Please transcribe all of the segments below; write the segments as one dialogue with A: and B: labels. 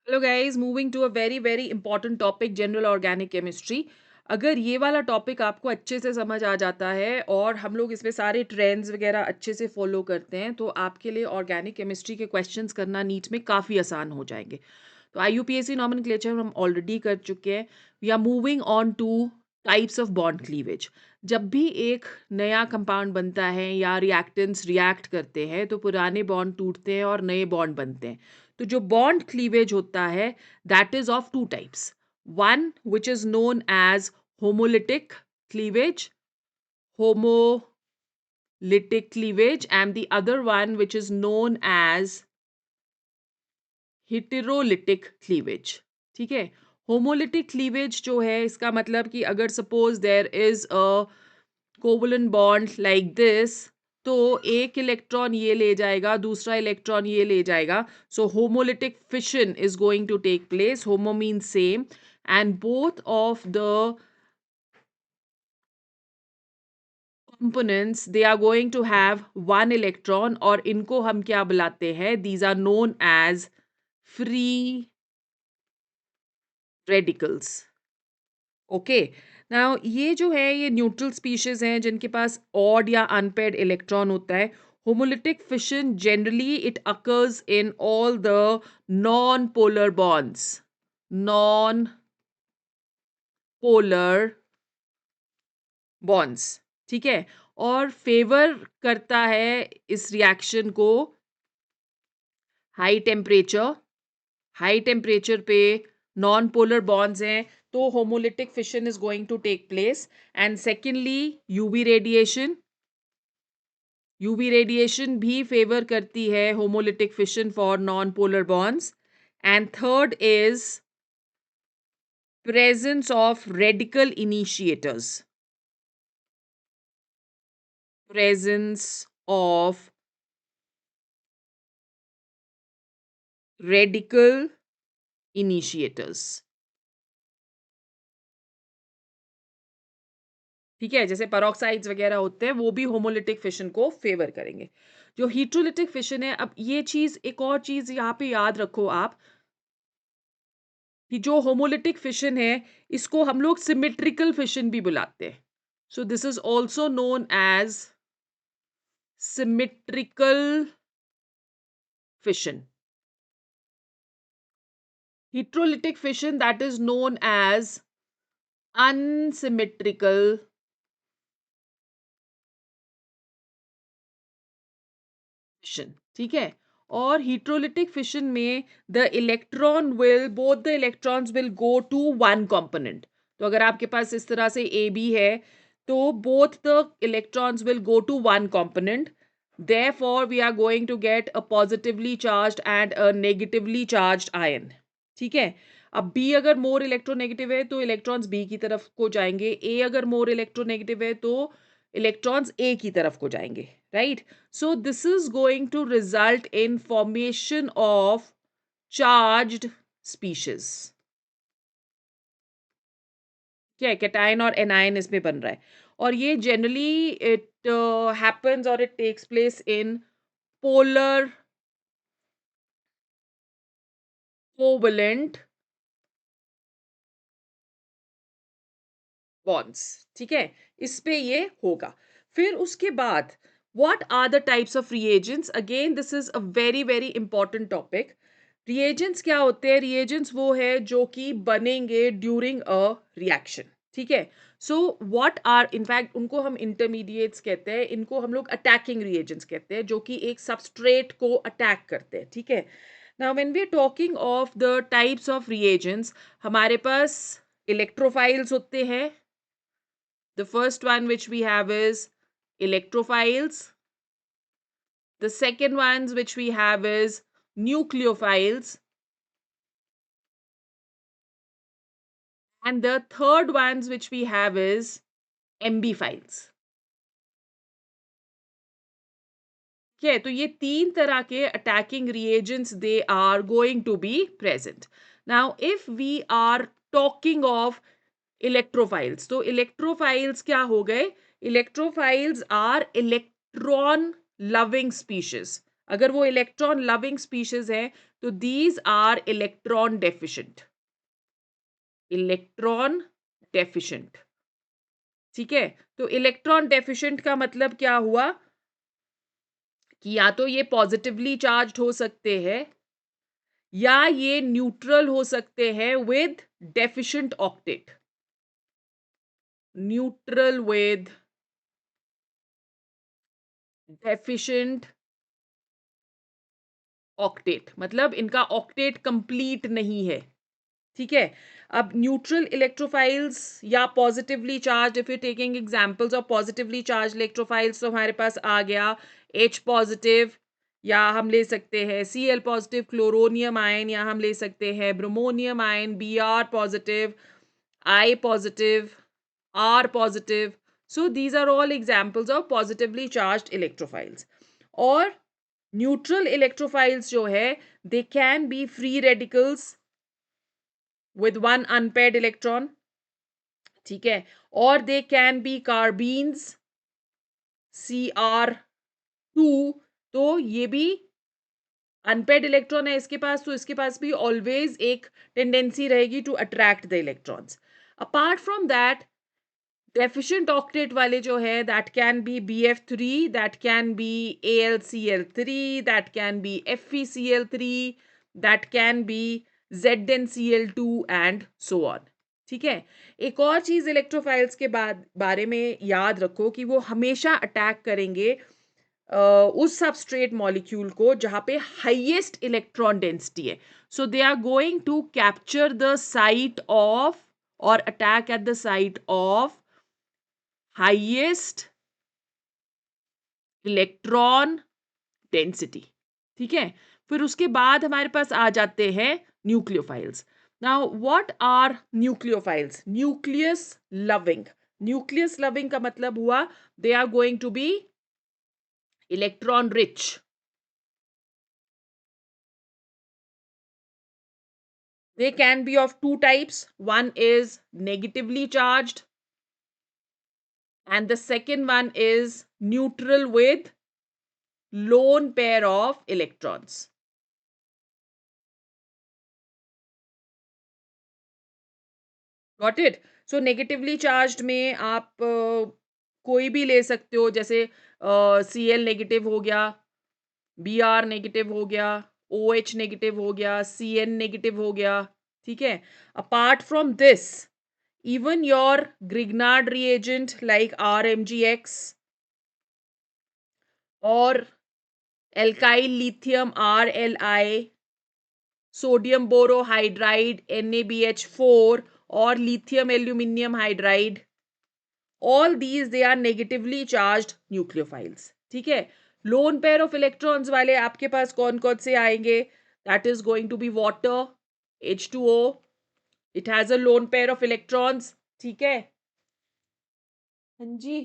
A: Hello guys, moving to a very very important topic, general organic chemistry. अगर ये वाला topic आपको अच्छे से समझ आ जाता है और हम लोग इसमें सारे ट्रेंड्स वगैरह अच्छे से फॉलो करते हैं तो आपके लिए ऑर्गेनिक केमिस्ट्री के क्वेश्चंस करना नीट में काफ़ी आसान हो जाएंगे। तो IUPAC नॉमेनक्लेचर हम ऑलरेडी कर चुके हैं। We are moving on to types of bond cleavage. जब भी एक नया कंपाउंड बनता है या रिएक्टेंट्स रिएक्ट करते हैं तो पुराने बॉन्ड टूटते हैं और नए बॉन्ड बनते हैं। तो जो बॉन्ड क्लीवेज होता है that is of two types. One which is known as homolytic cleavage, homolytic cleavage, and the other one which is known as heterolytic cleavage. ठीक है। होमोलिटिक क्लीवेज जो है इसका मतलब कि अगर suppose there is a covalent bond like this, तो एक इलेक्ट्रॉन ये ले जाएगा, दूसरा इलेक्ट्रॉन ये ले जाएगा। So homolytic fission is going to take place. Homo means same, and both of the components they are going to have one electron, और इनको हम क्या बुलाते हैं? These are known as free radicals. Okay. Now ये जो है ये न्यूट्रल स्पीशीज हैं जिनके पास ऑड या अनपेयर्ड इलेक्ट्रॉन होता है। Homolytic fission generally it occurs in all the non polar bonds, non polar bonds. ठीक है। और फेवर करता है इस रिएक्शन को हाई टेम्परेचर। हाई टेम्परेचर पे नॉन पोलर बॉन्ड्स हैं तो homolytic fission is going to take place. And secondly UV radiation. UV radiation भी फेवर करती है homolytic fission for non polar bonds. And third is presence of radical initiators. Presence of radical initiators. ठीक है। जैसे पेरोक्साइड्स वगैरह होते हैं वो भी होमोलिटिक फिशन को फेवर करेंगे। जो हीट्रोलिटिक फिशन है, अब ये चीज, एक और चीज यहाँ पे याद रखो आप कि जो होमोलिटिक फिशन है इसको हम लोग सिमेट्रिकल फिशन भी बुलाते हैं। So this is also known as symmetrical fission. Heterolytic fission, that is known as unsymmetrical fission. ठीक है। और heterolytic fission में the electron will, both the electrons will go to one component. तो अगर आपके पास इस तरह से AB है तो both the electrons will go to one component. Therefore we are going to get a positively charged and a negatively charged ion. ठीक है। अब बी अगर मोर इलेक्ट्रोनेगेटिव है तो इलेक्ट्रॉन्स बी की तरफ को जाएंगे, ए अगर मोर इलेक्ट्रोनेगेटिव है तो इलेक्ट्रॉन्स ए की तरफ को जाएंगे। Right. So this is going to result in formation of charged species. क्या है? कैटायन और एनायन इसमें बन रहा है। और ये जनरली इट हैपेंस और it takes place in polar covalent bonds. ठीक है। इस पे ये होगा। फिर उसके बाद what are the types of reagents? Again this is a very very important topic. Reagents क्या होते हैं? रिएजेंट्स वो है जो कि बनेंगे ड्यूरिंग अ रिएक्शन। ठीक है। सो व्हाट आर, इनफैक्ट उनको हम इंटरमीडिएट्स कहते हैं, इनको हम लोग अटैकिंग रिएजेंट्स कहते हैं जो कि एक सबस्ट्रेट को अटैक करते हैं। ठीक है। Now when we are talking of the types of reagents, हमारे पास इलेक्ट्रोफाइल्स होते हैं। The first one which we have is electrophiles. The second ones which we have is nucleophiles. And the third ones which we have is ambiphiles. Okay, तो ये तीन तरह के attacking reagents they are going to be present. Now, if we are talking of electrophiles, तो electrophiles क्या हो गए? Electrophiles are electron loving species. अगर वो इलेक्ट्रॉन लविंग स्पीशीज है तो these are electron deficient, electron deficient. ठीक है, तो इलेक्ट्रॉन डेफिशिएंट का मतलब क्या हुआ कि या तो ये पॉजिटिवली चार्ज हो सकते हैं या ये न्यूट्रल हो सकते हैं with deficient octet, neutral with deficient octet, मतलब इनका ऑक्टेट कंप्लीट नहीं है। ठीक है, अब न्यूट्रल इलेक्ट्रोफाइल्स या positively charge, if you taking examples of positively charge electrophiles, तो हमारे पास आ गया H पॉजिटिव, या हम ले सकते हैं Cl पॉजिटिव क्लोरोनियम आयन, या हम ले सकते हैं bromonium ion, Br positive, I positive, R positive. So these are all examples of positively charged electrophiles. और न्यूट्रल इलेक्ट्रोफाइल्स जो है, they can be free radicals with one unpaired electron, ठीक है, और they can be carbenes, Cr2, तो ये भी unpaired electron है इसके पास, तो इसके पास भी ऑलवेज एक टेंडेंसी रहेगी to attract the electrons. Apart from that, deficient octet वाले जो है, that can be BF3, that can be AlCl3, that can be FeCl3, that can be ZnCl2 and so on. ठीक है, एक और चीज इलेक्ट्रोफाइल्स के बारे में याद रखो कि वो हमेशा अटैक करेंगे उस सबस्ट्रेट मॉलिक्यूल को जहां पे हाईएस्ट इलेक्ट्रॉन डेंसिटी है। So they are going to capture the site of और attack at the site of highest electron density. ठीक है, फिर उसके बाद हमारे पास आ जाते हैं nucleophiles. Now what are nucleophiles? Nucleus loving. Nucleus loving का मतलब हुआ they are going to be electron rich. They can be of two types. One is negatively charged, and the second one is neutral with lone pair of electrons. Got it? So negatively charged में आप कोई भी ले सकते हो, जैसे Cl negative हो गया, Br नेगेटिव हो गया, OH नेगेटिव हो गया, Cn नेगेटिव हो गया। ठीक है, apart from this, even your Grignard reagent like RMGX or alkyl lithium RLI, sodium borohydride NaBH4 or lithium aluminium hydride, all these they are negatively charged nucleophiles. ठीक है, lone pair of electrons वाले आपके पास कौन कौन से आएंगे? That is going to be water, H2O. It has a lone pair of electrons. ठीक है, हाँ जी।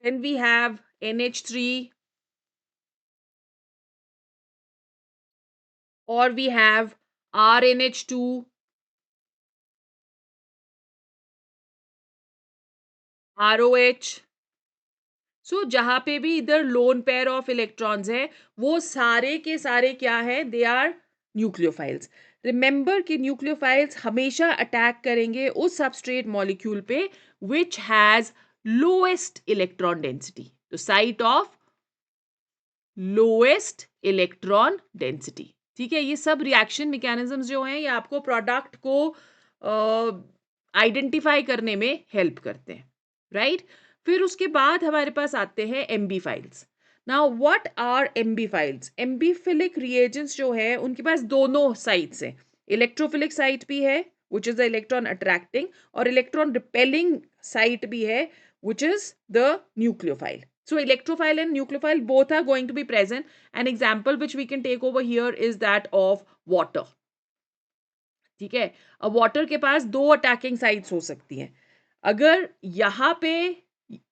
A: Then we have NH3, or we have RNH2, ROH. सो जहां पे भी इधर लोन पेयर ऑफ इलेक्ट्रॉन्स है, वो सारे के सारे क्या है? They are nucleophiles. रिमेंबर कि न्यूक्लियोफाइल्स हमेशा अटैक करेंगे उस सबस्ट्रेट मॉलिक्यूल पे which has lowest electron density, तो site of lowest electron density. ठीक है, ये सब रिएक्शन मैकेनिज्म्स जो हैं, ये आपको प्रोडक्ट को आइडेंटिफाई करने में हेल्प करते हैं, राइट? फिर उसके बाद हमारे पास आते हैं ambiphiles. Now what are ambiphiles? Ambiphilic reagents जो है, उनके पास दोनों साइट्स हैं। इलेक्ट्रोफिलिक साइट भी है which is the electron attracting, और इलेक्ट्रॉन रिपेलिंग साइट भी है which is the nucleophile. So electrophile and nucleophile both are going to be present. An example which we can take over here is that of water. ठीक है, अब water के पास दो attacking sites हो सकती हैं। अगर यहाँ पे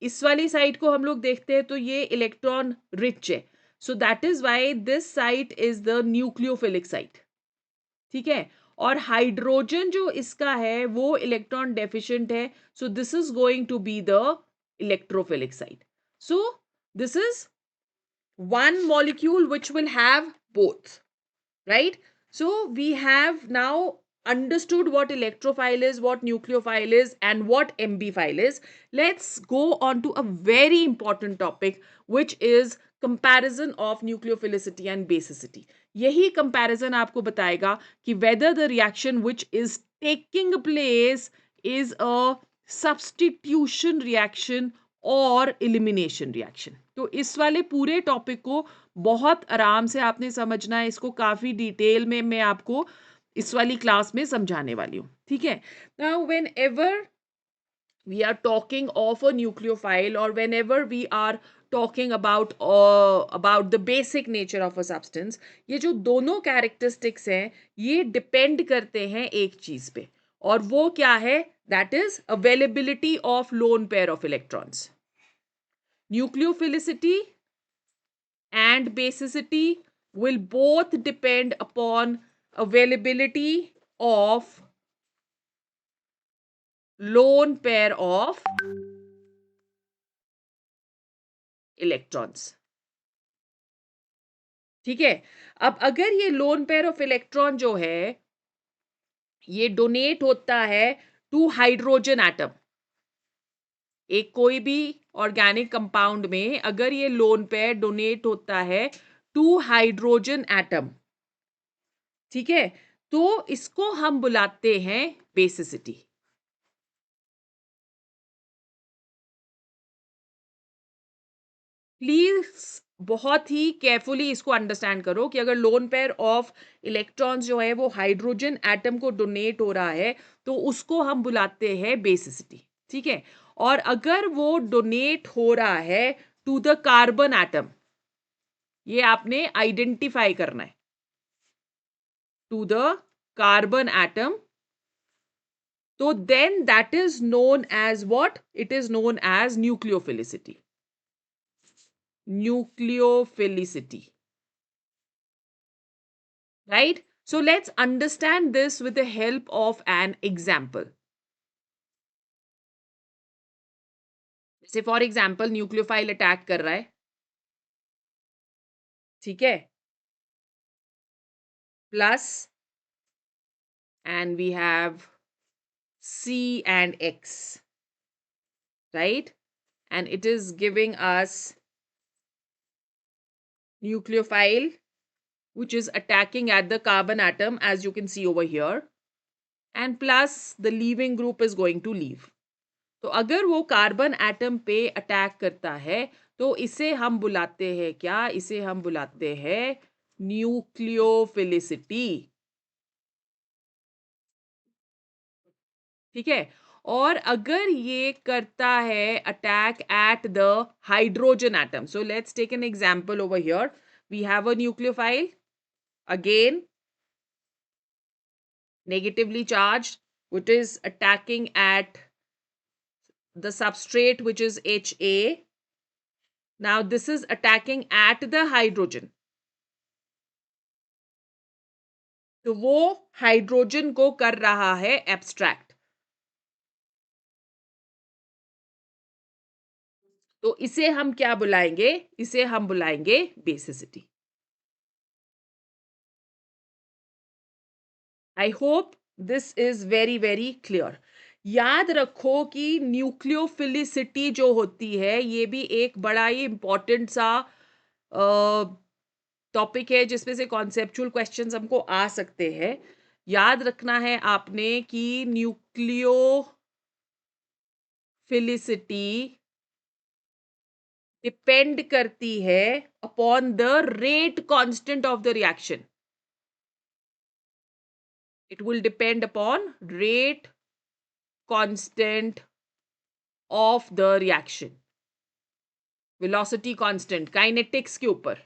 A: इस वाली साइट को हम लोग देखते हैं तो ये इलेक्ट्रॉन रिच है, so that is why this site is the nucleophilic site. ठीक है, और हाइड्रोजन जो इसका है वो इलेक्ट्रॉन डेफिशिएंट है, so this is going to be the electrophilic side. So this is one molecule which will have both, right? So we have now understood what electrophile is, what nucleophile is, and what MB-phile is. Let's go on to a very important topic, which is comparison of nucleophilicity and basicity. यही comparison आपको बताएगा कि whether the reaction which is taking place is a substitution reaction और elimination reaction. तो इस वाले पूरे topic को बहुत आराम से आपने समझना है, इसको काफी डिटेल में मैं आपको इस वाली क्लास में समझाने वाली हूँ, ठीक है? Now when ever we are talking of a nucleophile or whenever we are talking about the basic nature of a substance, ये जो दोनों characteristics हैं ये depend करते हैं एक चीज पे, और वो क्या है? that is availability of lone pair of electrons. Nucleophilicity and basicity will both depend upon availability of lone pair of electrons. ठीक है? अब अगर ये लोन पेयर ऑफ इलेक्ट्रॉन जो है ये डोनेट होता है टू हाइड्रोजन एटम, एक कोई भी ऑर्गेनिक कंपाउंड में अगर ये लोन पेयर डोनेट होता है टू हाइड्रोजन एटम, ठीक है, तो इसको हम बुलाते हैं बेसिसिटी. प्लीज बहुत ही केयरफुली इसको अंडरस्टैंड करो कि अगर लोन पेयर ऑफ इलेक्ट्रॉन्स जो है वो हाइड्रोजन एटम को डोनेट हो रहा है तो उसको हम बुलाते हैं बेसिसिटी, ठीक है? और अगर वो डोनेट हो रहा है टू द कार्बन एटम, ये आपने आइडेंटिफाई करना है, टू द कार्बन एटम, तो then that is known as what? It is known as nucleophilicity. Nucleophilicity, right? So let's understand this with the help of an example. जैसे for example nucleophile attack कर रहा है, ठीक है, plus and we have C and X, right? And it is giving us nucleophile which is attacking at the carbon atom, as you can see over here, and plus the leaving group is going to leave. तो अगर वो carbon atom पे attack करता है तो इसे हम बुलाते हैं क्या? इसे हम बुलाते हैं न्यूक्लियोफिलिसिटी, ठीक है? और अगर ये करता है attack at the hydrogen atom, so let's take an example over here. We have a nucleophile, again negatively charged, which is attacking at the substrate which is Ha. Now this is attacking at the hydrogen. तो वो hydrogen को कर रहा है abstract. तो इसे हम क्या बुलाएंगे? इसे हम बुलाएंगे basicity. I hope this is very very clear. याद रखो कि न्यूक्लियोफिलिसिटी जो होती है ये भी एक बड़ा ही इंपॉर्टेंट सा टॉपिक है जिसमें से कॉन्सेप्चुअल क्वेश्चंस हमको आ सकते हैं. याद रखना है आपने कि न्यूक्लियोफिलिसिटी डिपेंड करती है upon the rate constant of the reaction. It will depend upon rate constant of the reaction, velocity constant, kinetics के ऊपर,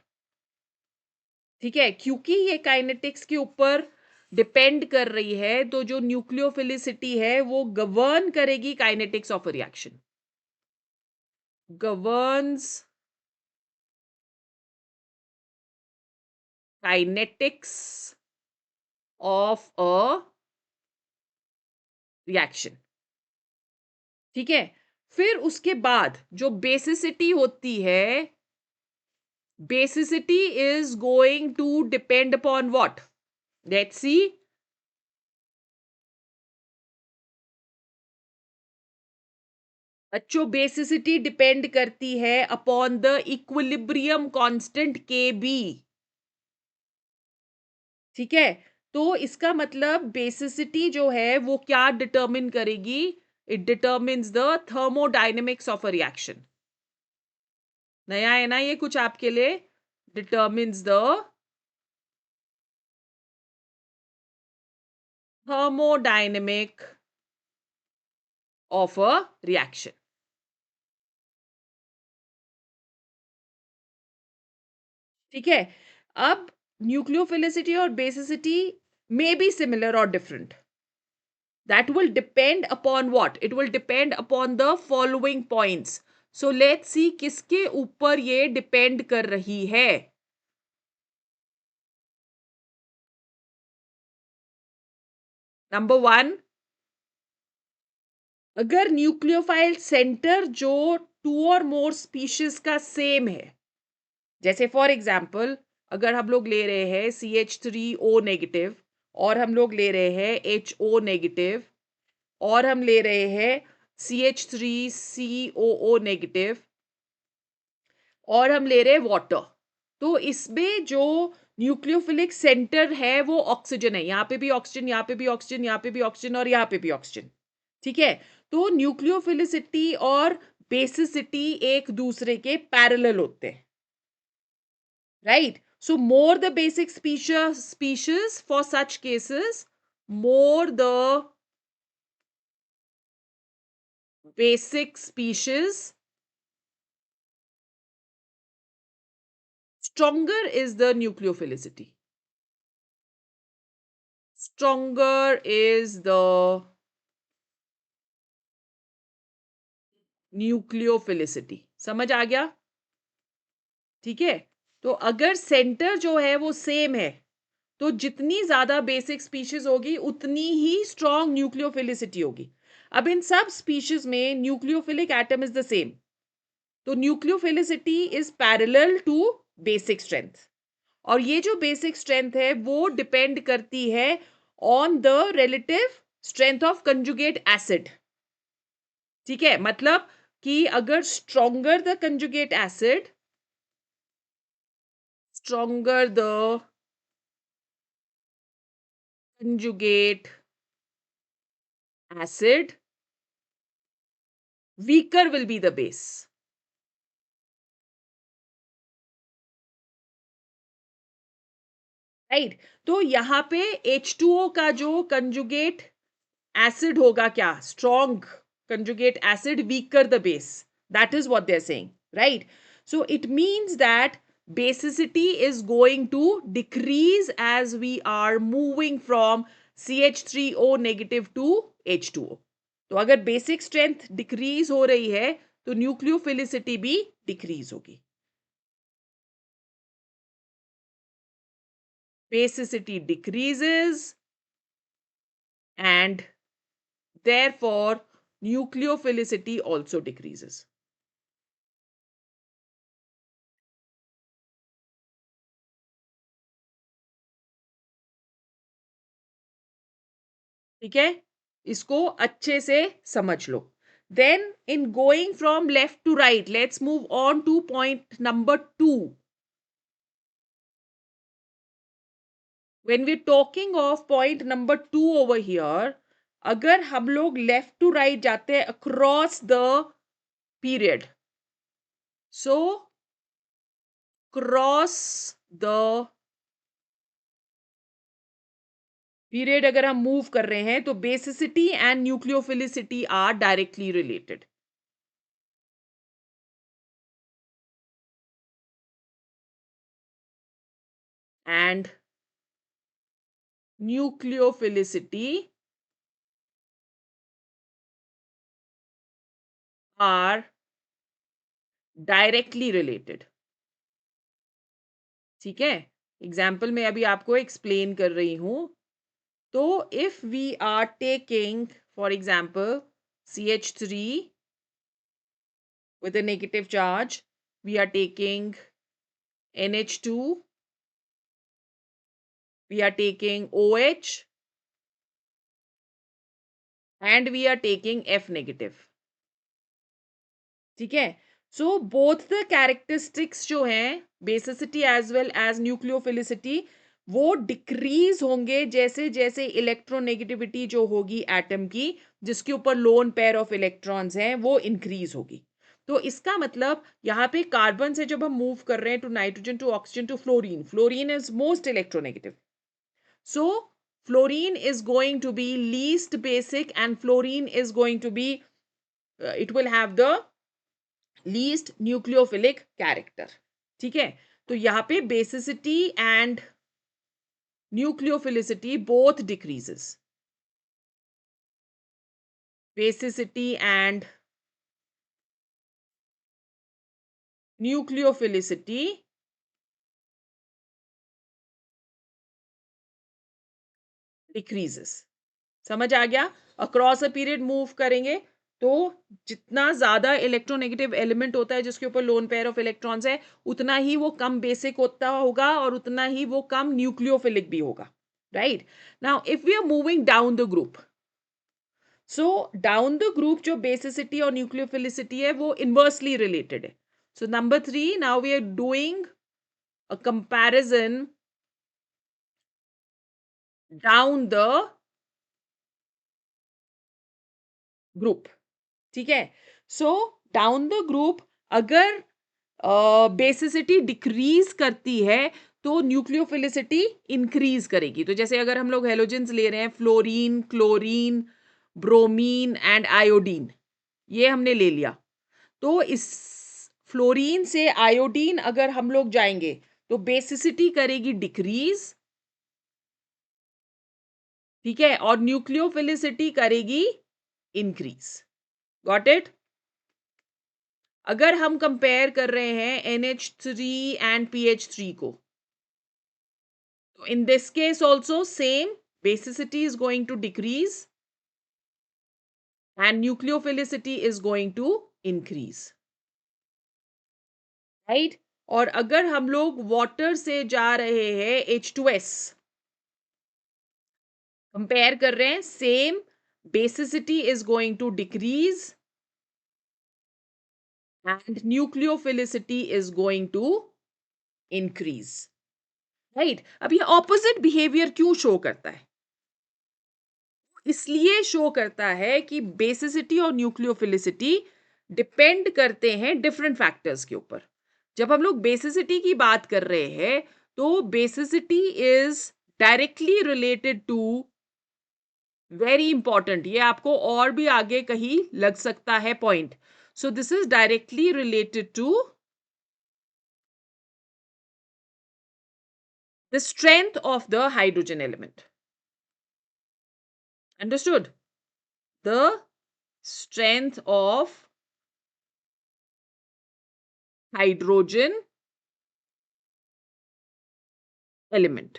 A: ठीक है? क्योंकि ये काइनेटिक्स के ऊपर डिपेंड कर रही है तो जो न्यूक्लियोफिलिसिटी है वो गवर्न करेगी kinetics of a reaction, governs kinetics of a reaction, ठीक है? फिर उसके बाद जो बेसिसिटी होती है, basicity is going to depend upon what? Let's see. बच्चों, बेसिसिटी डिपेंड करती है upon the equilibrium constant K B. ठीक है, तो इसका मतलब बेसिसिटी जो है वो क्या डिटरमिन करेगी? It determines the thermodynamics of a reaction. नया है ना ये कुछ आपके लिए? Determines the thermodynamic of a reaction. ठीक है, अब न्यूक्लियोफिलिसिटी और बेसिसिटी मे बी सिमिलर और different. That will depend upon what? It will depend upon the following points. So let's see किसके ऊपर ये depend कर रही है. Number one, अगर न्यूक्लियोफाइल सेंटर जो टू और मोर स्पीशीज का सेम है, जैसे फॉर एग्जाम्पल अगर हम लोग ले रहे हैं CH3O नेगेटिव और हम लोग ले रहे हैं HO नेगेटिव और हम ले रहे हैं CH3COO नेगेटिव और हम ले रहे हैं वाटर, तो इसमें जो न्यूक्लियोफिलिक सेंटर है वो ऑक्सीजन है. यहाँ पे भी ऑक्सीजन, यहाँ पे भी ऑक्सीजन, यहाँ पे भी ऑक्सीजन और यहाँ पे भी ऑक्सीजन. ठीक है, तो न्यूक्लियोफिलिसिटी और बेसिसिटी एक दूसरे के पैरेलल होते हैं. Right, so more the basic species for such cases, more the basic species, stronger is the nucleophilicity. Stronger is the nucleophilicity. समझ आ गया? ठीक है, तो अगर सेंटर जो है वो सेम है तो जितनी ज्यादा बेसिक स्पीशीज होगी उतनी ही स्ट्रॉन्ग न्यूक्लियोफिलिसिटी होगी. अब इन सब स्पीशीज में nucleophilic atom is the same, तो nucleophilicity is parallel to basic strength. और ये जो बेसिक स्ट्रेंथ है वो डिपेंड करती है on the relative strength of conjugate acid. ठीक है, मतलब कि अगर stronger the conjugate acid, stronger the conjugate acid, weaker will be the base. Right, तो यहां पे H2O का जो कंजुगेट एसिड होगा क्या? Strong conjugate acid, weaker the base. That is what they are saying. Right, so it means that basicity is going to decrease as we are moving from CH3O negative to H2O. तो अगर basic strength decrease हो रही है तो nucleophilicity भी decrease होगी. Basicity decreases and therefore nucleophilicity also decreases. ठीक है, इसको अच्छे से समझ लो. Then in going from left to right, let's move on to point number 2. When we're talking of point number 2 over here, अगर हम लोग left to right जाते हैं across the period, so cross the period अगर हम move कर रहे हैं तो basicity and nucleophilicity are directly related. And nucleophilicity are directly related. ठीक है, एग्जाम्पल में अभी आपको एक्सप्लेन कर रही हूं. तो if we are taking for example CH3 with a negative charge. We are taking NH2, we are taking OH, and we are taking F negative. ठीक है. So both the characteristics जो हैं basicity as well as nucleophilicity वो decrease होंगे जैसे जैसे electronegativity जो होगी एटम की, जिसके ऊपर लोन पेयर ऑफ इलेक्ट्रॉन्स हैं, वो इंक्रीज होगी. तो इसका मतलब यहाँ पे कार्बन से जब हम मूव कर रहे हैं to nitrogen to oxygen to fluorine, fluorine is most electronegative. So fluorine is going to be least basic and fluorine is going to be it will have the least nucleophilic character. ठीक है. तो यहाँ पे basicity and nucleophilicity both decreases. Basicity and nucleophilicity decreases. समझ आ गया. Across a period move करेंगे तो जितना ज्यादा इलेक्ट्रोनेगेटिव एलिमेंट होता है जिसके ऊपर लोन पेयर ऑफ इलेक्ट्रॉन्स है, उतना ही वो कम बेसिक होता होगा और उतना ही वो कम न्यूक्लियोफिलिक भी होगा. Right. Now if we are moving down the group, so down the group जो बेसिसिटी और न्यूक्लियोफिलिसिटी है वो इनवर्सली रिलेटेड है. So number 3, now we are doing a comparison down the group. ठीक है. सो डाउन द ग्रुप अगर basicity decrease करती है तो न्यूक्लियोफिलिसिटी इंक्रीज करेगी. तो जैसे अगर हम लोग हेलोजेंस ले रहे हैं, fluorine, chlorine, bromine and iodine, ये हमने ले लिया. तो इस फ्लोरीन से आयोडीन अगर हम लोग जाएंगे तो बेसिसिटी करेगी डिक्रीज. ठीक है. और न्यूक्लियोफिलिसिटी करेगी इंक्रीज. Got it. अगर हम कंपेयर कर रहे हैं NH3 एंड PH3 को, तो in this case also same, basicity is going to decrease and nucleophilicity is going to increase. Right. और अगर हम लोग वाटर से जा रहे हैं H2S, कंपेयर कर रहे हैं, same, basicity is going to decrease and nucleophilicity is going to increase. Right. अब ये ऑपोजिट बिहेवियर क्यों शो करता है? इसलिए शो करता है कि बेसिसिटी और न्यूक्लियोफिलिसिटी डिपेंड करते हैं डिफरेंट फैक्टर्स के ऊपर. जब हम लोग बेसिसिटी की बात कर रहे हैं तो basicity is directly related to, very important, ये आपको और भी आगे कहीं लग सकता है point. So this is directly related to the strength of the hydrogen element. Understood. The strength of hydrogen element.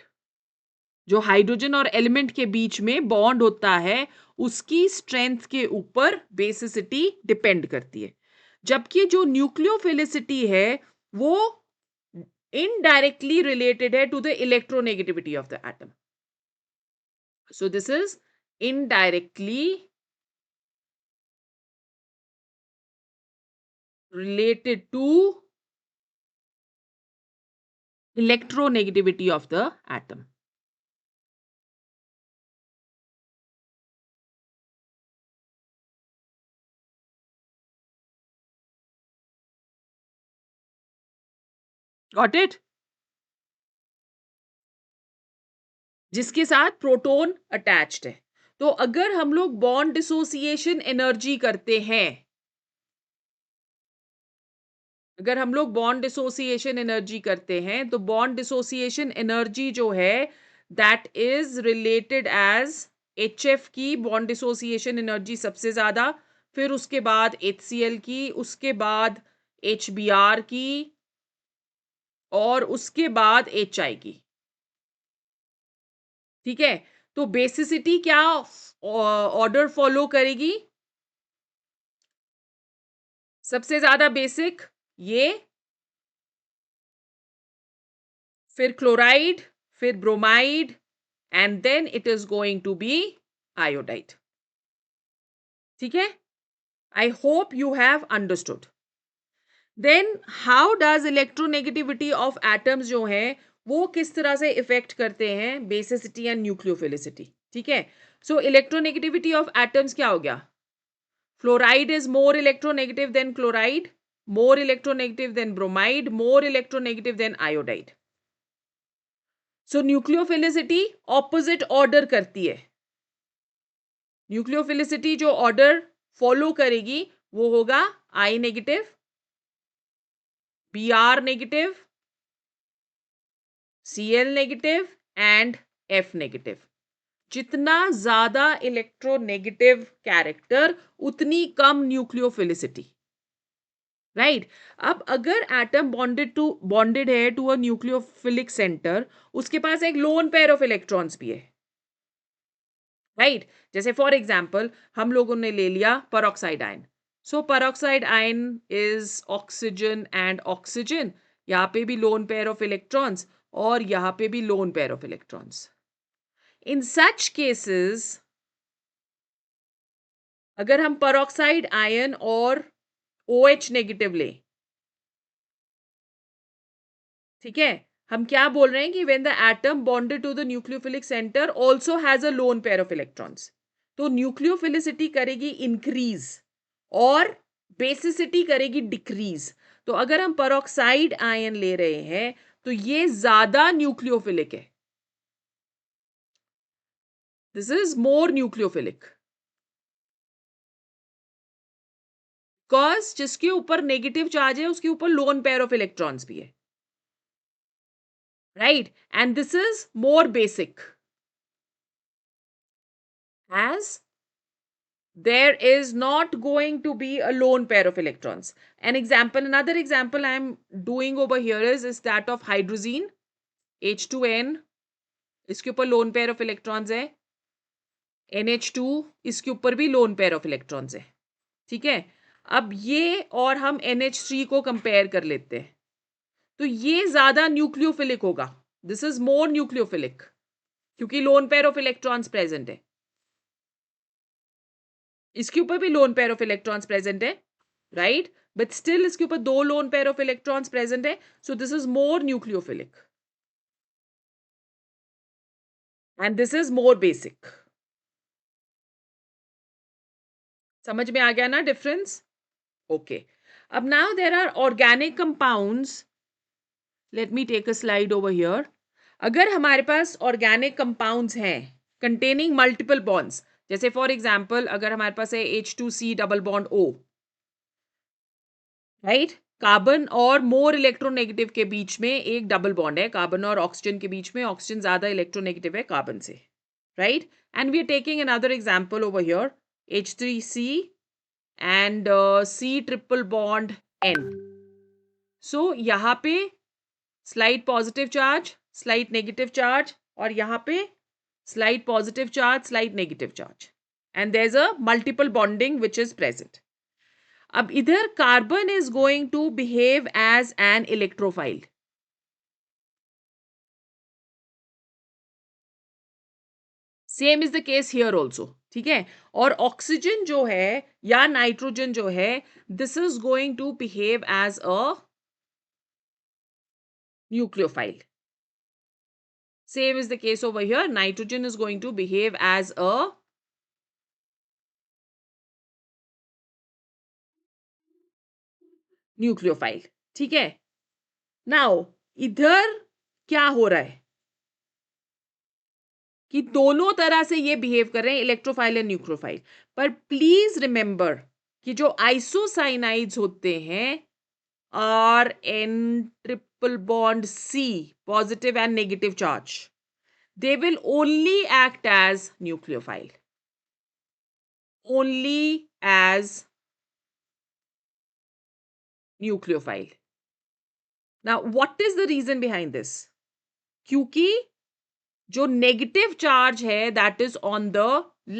A: जो हाइड्रोजन और एलिमेंट के बीच में बॉन्ड होता है उसकी स्ट्रेंथ के ऊपर बेसिसिटी डिपेंड करती है. जबकि जो न्यूक्लियोफिलिसिटी है वो इनडायरेक्टली रिलेटेड है to the electronegativity of the atom. So this is indirectly related to electronegativity of the atom. Got it? जिसके साथ प्रोटॉन अटैच्ड है. तो अगर हम लोग बॉन्ड डिसोसिएशन एनर्जी करते हैं, अगर हम लोग बॉन्ड डिसोसिएशन एनर्जी करते हैं तो बॉन्ड डिसोसिएशन एनर्जी जो है that is related as HF की बॉन्ड डिसोसिएशन एनर्जी सबसे ज्यादा, फिर उसके बाद HCl की, उसके बाद HBr की और उसके बाद HI की. ठीक है. तो बेसिसिटी क्या ऑर्डर फॉलो करेगी? सबसे ज्यादा बेसिक ये, फिर क्लोराइड, फिर bromide, and then it is going to be iodide. ठीक है? I hope you have understood. Then how does electronegativity of atoms जो है वो किस तरह से इफेक्ट करते हैं बेसिसिटी एंड न्यूक्लियोफिलिसिटी. ठीक है? सो इलेक्ट्रोनेगेटिविटी ऑफ एटम्स क्या हो गया? Fluoride is more electronegative than chloride, more electronegative than bromide, more electronegative than iodide. So nucleophilicity opposite order करती है. न्यूक्लियोफिलिसिटी जो ऑर्डर फॉलो करेगी वो होगा I negative, Br negative, Cl negative and F negative. जितना ज्यादा इलेक्ट्रोनेगेटिव कैरेक्टर उतनी कम nucleophilicity. Right. अब अगर एटम बॉन्डेड है टू अ न्यूक्लियोफिलिक सेंटर, उसके पास एक लोन पेयर ऑफ इलेक्ट्रॉन्स भी है. राइट. जैसे फॉर एग्जांपल हम लोगों ने ले लिया peroxide ion. So peroxide ion is oxygen and oxygen. यहां पे भी लोन पेयर ऑफ इलेक्ट्रॉन्स और यहां पे भी lone pair of electrons. In such cases अगर हम पेरोक्साइड आयन और OH नेगेटिव लें, ठीक है, हम क्या बोल रहे हैं कि when the atom bonded to the nucleophilic centre also has a lone pair of electrons, तो न्यूक्लियोफिलिसिटी करेगी इंक्रीज और बेसिसिटी करेगी डिक्रीज. तो अगर हम पेरोक्साइड आयन ले रहे हैं तो ये ज्यादा न्यूक्लियोफिलिक है. This is more nucleophilic because जिसके ऊपर नेगेटिव चार्ज है उसके ऊपर लोन पेयर ऑफ इलेक्ट्रॉन्स भी है. Right. And this is more basic as there is not going to be a lone pair of electrons. Another example I am doing over here is that of hydrazine, H2N. इसके ऊपर lone pair of electrons है. NH2 इसके ऊपर भी lone pair of electrons है. ठीक है? अब ये और हम NH3 को कंपेयर कर लेते हैं, तो ये ज्यादा न्यूक्लियोफिलिक होगा. दिस इज मोर न्यूक्लियोफिलिक क्योंकि lone pair of electrons present है. इसके ऊपर भी lone pair of electrons present है. राइट. बट स्टिल इसके ऊपर दो lone pair of electrons present है. So this is more nucleophilic and this is more basic. समझ में आ गया ना डिफरेंस? ओके. अब now there are organic compounds. Let me take a slide over here. अगर हमारे पास ऑर्गेनिक कंपाउंड्स हैं कंटेनिंग मल्टीपल बॉन्ड्स, जैसे फॉर एग्जांपल अगर हमारे पास है H2C double bond O, right. Carbon और मोर इलेक्ट्रोनेगेटिव के बीच में एक डबल बॉन्ड है. कार्बन और ऑक्सीजन के बीच में ऑक्सीजन ज्यादा इलेक्ट्रोनेगेटिव है कार्बन से. Right. And we are taking another example over here, H3C and C triple bond N. So यहां पे slight positive charge, slight negative charge, और यहां पे slight positive charge, slight negative charge, and there is a multiple bonding which is present. अब इधर carbon is going to behave as an electrophile. Same is the case here also. ठीक है. और oxygen जो है या नाइट्रोजन जो है, this is going to behave as a nucleophile. Same is the case over here. Nitrogen is going to behave as a nucleophile. ठीक है. नाउ इधर क्या हो रहा है कि दोनों तरह से ये बिहेव कर रहे हैं, इलेक्ट्रोफाइल एंड न्यूक्लियोफाइल. पर प्लीज रिमेंबर कि जो आइसोसाइनाइड्स होते हैं are N triple bond C positive and negative charge, they will only act as nucleophile, only as nucleophile. Now what is the reason behind this? क्योंकि जो negative charge है that is on the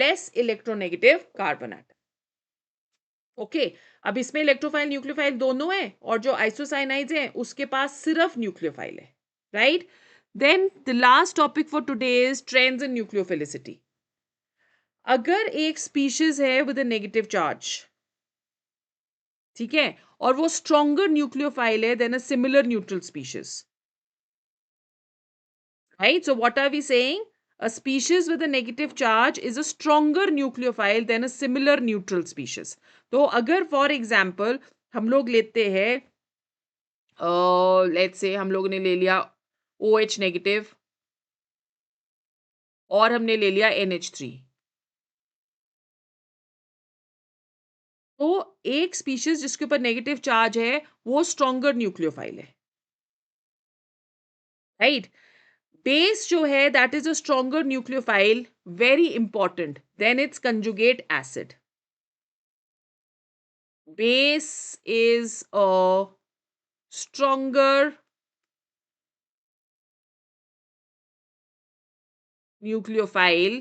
A: less electronegative carbon atom. Okay. अब इसमें electrophile nucleophile दोनों है, और जो आइसोसाइनाइड्स हैं उसके पास सिर्फ न्यूक्लियोफाइल है, right? Then the last topic for today is trends in nucleophilicity. अगर एक स्पीशीज है विद अ नेगेटिव चार्ज, ठीक है, और वो स्ट्रॉन्गर न्यूक्लियोफाइल है than a similar neutral species, right? So what are we saying? A species with a negative charge is a stronger nucleophile than a similar neutral species. तो अगर for example हम लोग लेते हैं, लेट्स से हम लोगों ने ले लिया OH नेगेटिव और हमने ले लिया NH3, तो एक स्पीशीज जिसके ऊपर नेगेटिव चार्ज है वो स्ट्रॉन्गर न्यूक्लियोफाइल है, राइट? बेस जो है that is a stronger nucleophile, very important, than its conjugate acid. Base is a stronger nucleophile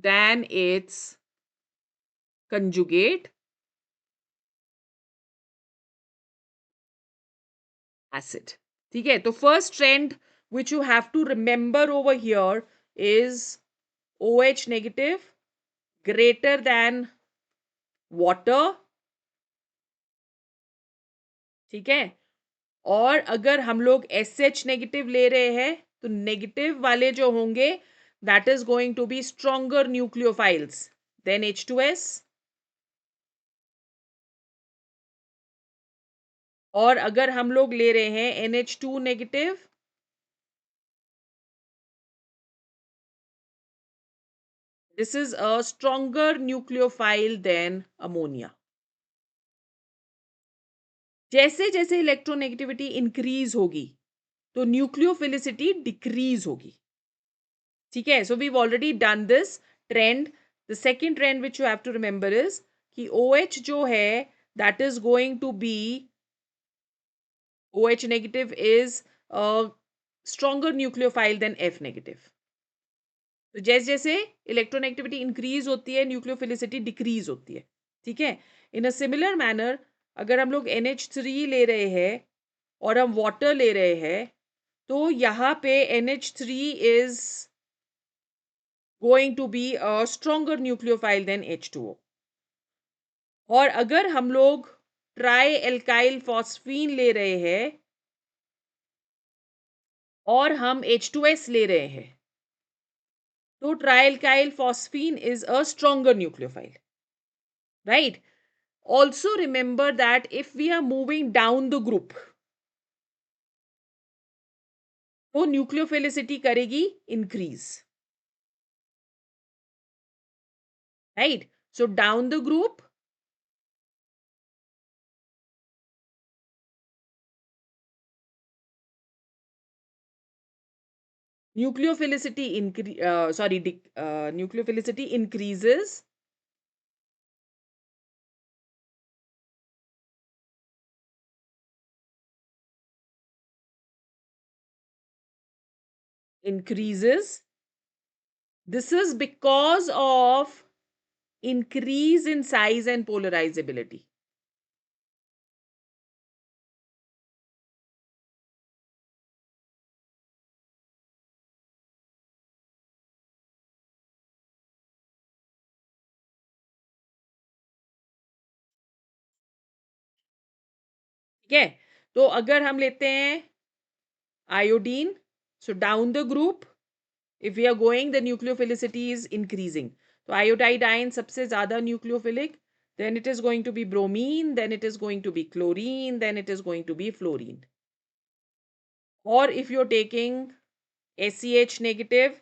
A: than its conjugate acid. ठीक है, तो first trend which you have to remember over here is OH negative greater than water. ठीक है, और अगर हम लोग SH negative ले रहे हैं तो नेगेटिव वाले जो होंगे that is going to be stronger nucleophiles than H2S. और अगर हम लोग ले रहे हैं NH2 negative, this is a stronger nucleophile than ammonia. जैसे जैसे इलेक्ट्रोनेगेटिविटी इंक्रीज होगी तो न्यूक्लियोफिलिसिटी डिक्रीज होगी. ठीक है, so we already done this trend. The second trend which you have to remember is कि OH जो है that is going to be, OH negative is a stronger nucleophile than F negative. तो जैसे जैसे electronegativity increase होती है nucleophilicity decrease होती है. ठीक है, इन अ सिमिलर मैनर अगर हम लोग NH3 ले रहे हैं और हम वाटर ले रहे हैं तो यहाँ पे NH3 is going to be a stronger nucleophile than H2O. और अगर हम लोग ट्राई एल्काइल फॉस्फीन ले रहे हैं और हम H2S ले रहे हैं तो trialkyl phosphine is a stronger nucleophile, right? Also remember that if we are moving down the group, तो nucleophilicity करेगी increase, right? So down the group, nucleophilicity increases. Increases. This is because of increase in size and polarizability. ठीक है, तो अगर हम लेते हैं iodine, so down the group, if we are going the nucleophilicity is increasing. तो iodide ion सबसे ज्यादा nucleophilic, then it is going to be bromine, then it is going to be chlorine, then it is going to be fluorine. Or if you're taking SEH negative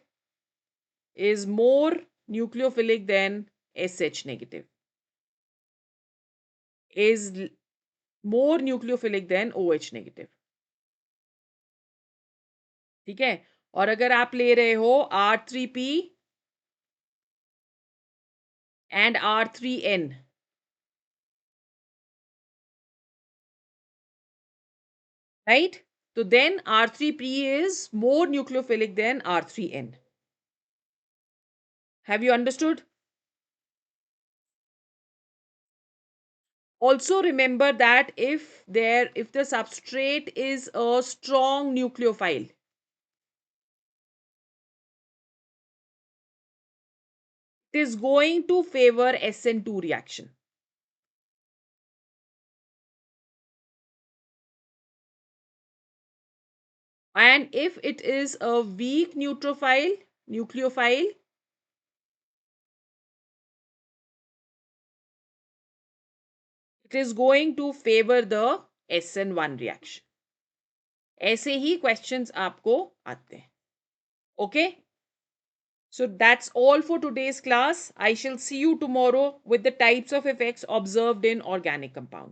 A: is more nucleophilic than SH negative, is more nucleophilic than OH negative. ठीक है, और अगर आप ले रहे हो R3P and R3N, right? So then R3P is more nucleophilic than R3N. Have you understood? Also remember that if the substrate is a strong nucleophile, it is going to favor SN2 reaction. And if it is a weak nucleophile, it is going to favor the SN1 reaction. ऐसे ही questions आपको आते हैं. Okay? So that's all for today's class. I shall see you tomorrow with the types of effects observed in organic compounds.